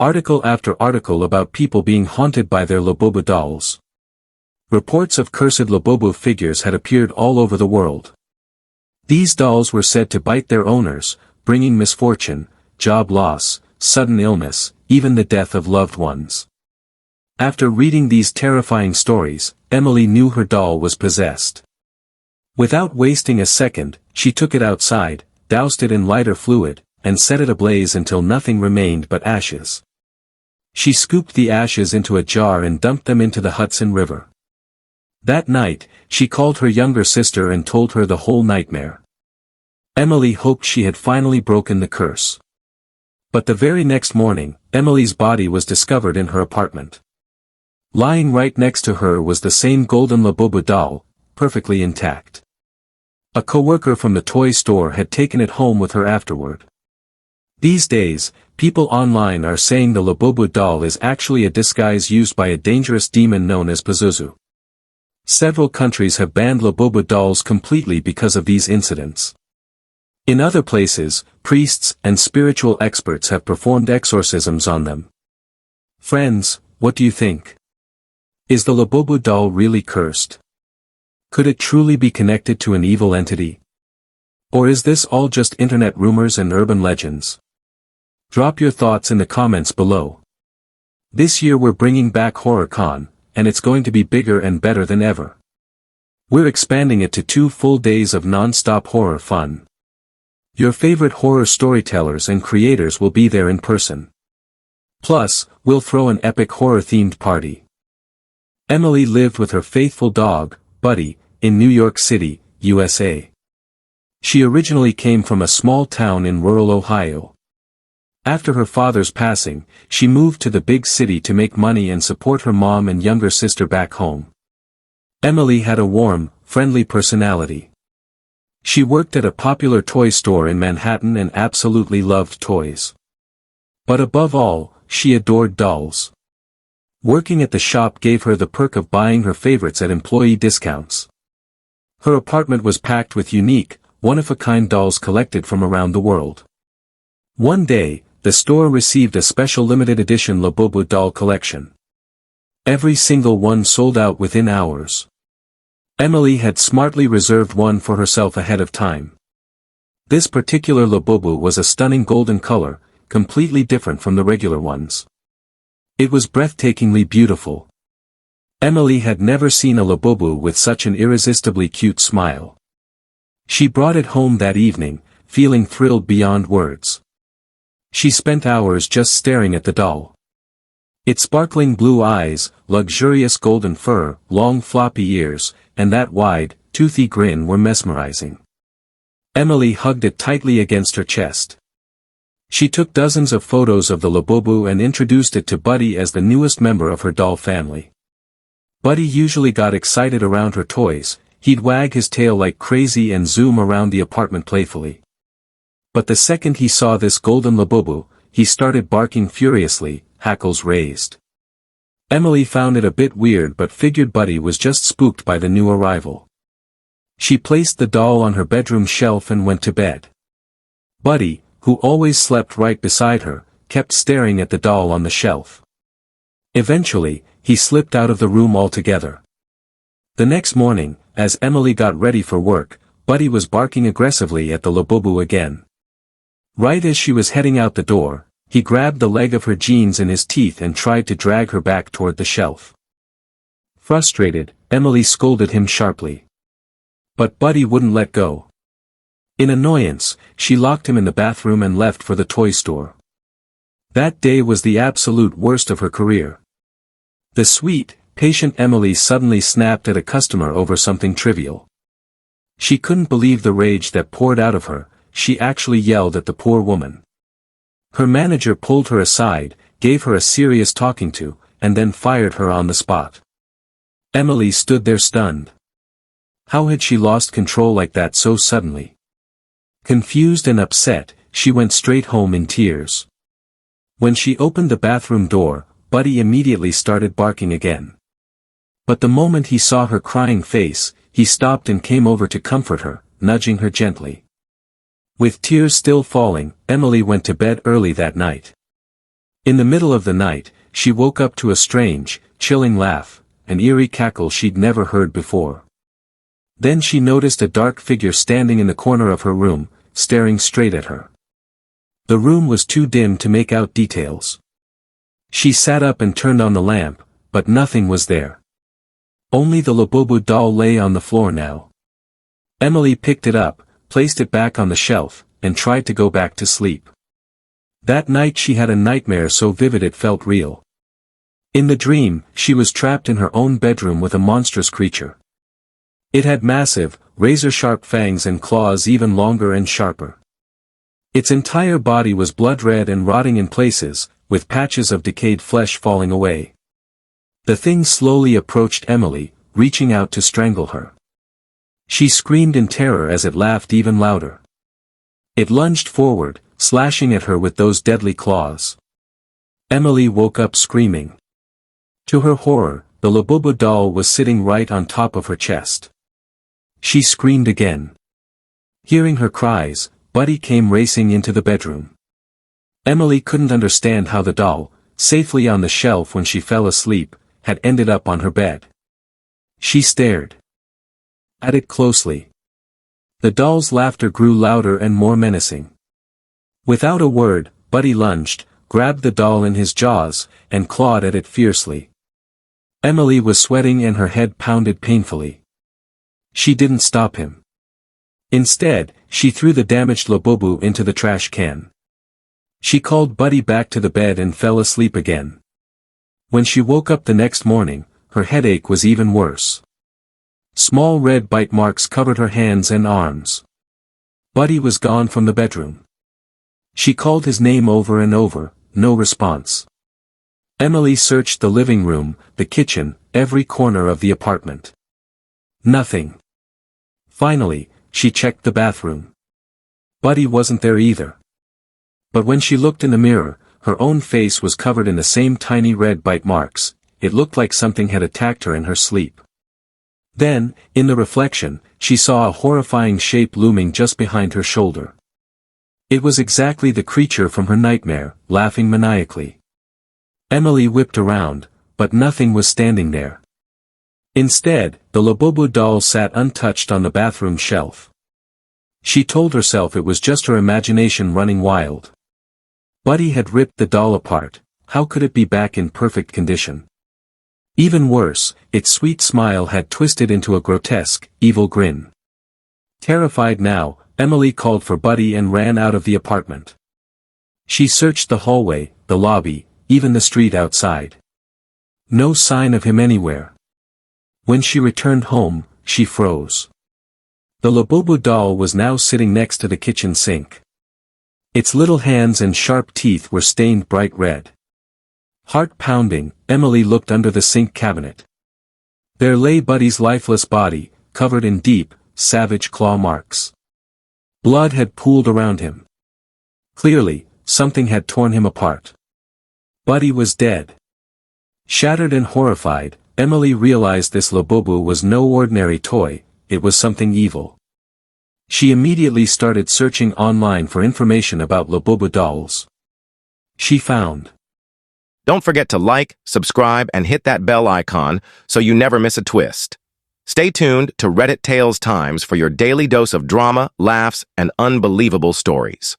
Article after article about people being haunted by their Labubu dolls. Reports of cursed Labubu figures had appeared all over the world. These dolls were said to bite their owners, bringing misfortune, job loss, sudden illness, even the death of loved ones. After reading these terrifying stories, Emily knew her doll was possessed. Without wasting a second, she took it outside, doused it in lighter fluid, and set it ablaze until nothing remained but ashes. She scooped the ashes into a jar and dumped them into the Hudson River. That night, she called her younger sister and told her the whole nightmare. Emily hoped she had finally broken the curse. But the very next morning, Emily's body was discovered in her apartment. Lying right next to her was the same golden Labubu doll, perfectly intact. A coworker from the toy store had taken it home with her afterward. These days, people online are saying the Labubu doll is actually a disguise used by a dangerous demon known as Pazuzu. Several countries have banned Labubu dolls completely because of these incidents. In other places, priests and spiritual experts have performed exorcisms on them. Friends, what do you think? Is the Labubu doll really cursed? Could it truly be connected to an evil entity? Or is this all just internet rumors and urban legends? Drop your thoughts in the comments below. This year we're bringing back HorrorCon, and it's going to be bigger and better than ever. We're expanding it to 2 full days of non-stop horror fun. Your favorite horror storytellers and creators will be there in person. Plus, we'll throw an epic horror-themed party. Emily lived with her faithful dog, Buddy, in New York City, USA. She originally came from a small town in rural Ohio. After her father's passing, she moved to the big city to make money and support her mom and younger sister back home. Emily had a warm, friendly personality. She worked at a popular toy store in Manhattan and absolutely loved toys. But above all, she adored dolls. Working at the shop gave her the perk of buying her favorites at employee discounts. Her apartment was packed with unique, one-of-a-kind dolls collected from around the world. One day, the store received a special limited edition Labubu doll collection. Every single one sold out within hours. Emily had smartly reserved one for herself ahead of time. This particular Labubu was a stunning golden color, completely different from the regular ones. It was breathtakingly beautiful. Emily had never seen a Labubu with such an irresistibly cute smile. She brought it home that evening, feeling thrilled beyond words. She spent hours just staring at the doll. Its sparkling blue eyes, luxurious golden fur, long floppy ears, and that wide, toothy grin were mesmerizing. Emily hugged it tightly against her chest. She took dozens of photos of the Labubu and introduced it to Buddy as the newest member of her doll family. Buddy usually got excited around her toys, he'd wag his tail like crazy and zoom around the apartment playfully. But the second he saw this golden Labubu, he started barking furiously, hackles raised. Emily found it a bit weird but figured Buddy was just spooked by the new arrival. She placed the doll on her bedroom shelf and went to bed. Buddy, who always slept right beside her, kept staring at the doll on the shelf. Eventually, he slipped out of the room altogether. The next morning, as Emily got ready for work, Buddy was barking aggressively at the Labubu again. Right as she was heading out the door, he grabbed the leg of her jeans in his teeth and tried to drag her back toward the shelf. Frustrated, Emily scolded him sharply. But Buddy wouldn't let go. In annoyance, she locked him in the bathroom and left for the toy store. That day was the absolute worst of her career. The sweet, patient Emily suddenly snapped at a customer over something trivial. She couldn't believe the rage that poured out of her. She actually yelled at the poor woman. Her manager pulled her aside, gave her a serious talking to, and then fired her on the spot. Emily stood there stunned. How had she lost control like that so suddenly? Confused and upset, she went straight home in tears. When she opened the bathroom door, Buddy immediately started barking again. But the moment he saw her crying face, he stopped and came over to comfort her, nudging her gently. With tears still falling, Emily went to bed early that night. In the middle of the night, she woke up to a strange, chilling laugh, an eerie cackle she'd never heard before. Then she noticed a dark figure standing in the corner of her room, staring straight at her. The room was too dim to make out details. She sat up and turned on the lamp, but nothing was there. Only the Labubu doll lay on the floor now. Emily picked it up, placed it back on the shelf, and tried to go back to sleep. That night she had a nightmare so vivid it felt real. In the dream, she was trapped in her own bedroom with a monstrous creature. It had massive, razor-sharp fangs and claws even longer and sharper. Its entire body was blood-red and rotting in places, with patches of decayed flesh falling away. The thing slowly approached Emily, reaching out to strangle her. She screamed in terror as it laughed even louder. It lunged forward, slashing at her with those deadly claws. Emily woke up screaming. To her horror, the Labubu doll was sitting right on top of her chest. She screamed again. Hearing her cries, Buddy came racing into the bedroom. Emily couldn't understand how the doll, safely on the shelf when she fell asleep, had ended up on her bed. She stared at it closely. The doll's laughter grew louder and more menacing. Without a word, Buddy lunged, grabbed the doll in his jaws, and clawed at it fiercely. Emily was sweating and her head pounded painfully. She didn't stop him. Instead, she threw the damaged Labubu into the trash can. She called Buddy back to the bed and fell asleep again. When she woke up the next morning, her headache was even worse. Small red bite marks covered her hands and arms. Buddy was gone from the bedroom. She called his name over and over, no response. Emily searched the living room, the kitchen, every corner of the apartment. Nothing. Finally, she checked the bathroom. Buddy wasn't there either. But when she looked in the mirror, her own face was covered in the same tiny red bite marks. It looked like something had attacked her in her sleep. Then, in the reflection, she saw a horrifying shape looming just behind her shoulder. It was exactly the creature from her nightmare, laughing maniacally. Emily whipped around, but nothing was standing there. Instead, the Labubu doll sat untouched on the bathroom shelf. She told herself it was just her imagination running wild. Buddy had ripped the doll apart. How could it be back in perfect condition? Even worse, its sweet smile had twisted into a grotesque, evil grin. Terrified now, Emily called for Buddy and ran out of the apartment. She searched the hallway, the lobby, even the street outside. No sign of him anywhere. When she returned home, she froze. The Labubu doll was now sitting next to the kitchen sink. Its little hands and sharp teeth were stained bright red. Heart pounding, Emily looked under the sink cabinet. There lay Buddy's lifeless body, covered in deep, savage claw marks. Blood had pooled around him. Clearly, something had torn him apart. Buddy was dead. Shattered and horrified, Emily realized this Labubu was no ordinary toy, it was something evil. She immediately started searching online for information about Labubu dolls. She found. Don't forget to like, subscribe, and hit that bell icon so you never miss a twist. Stay tuned to Reddit Tales Times for your daily dose of drama, laughs, and unbelievable stories.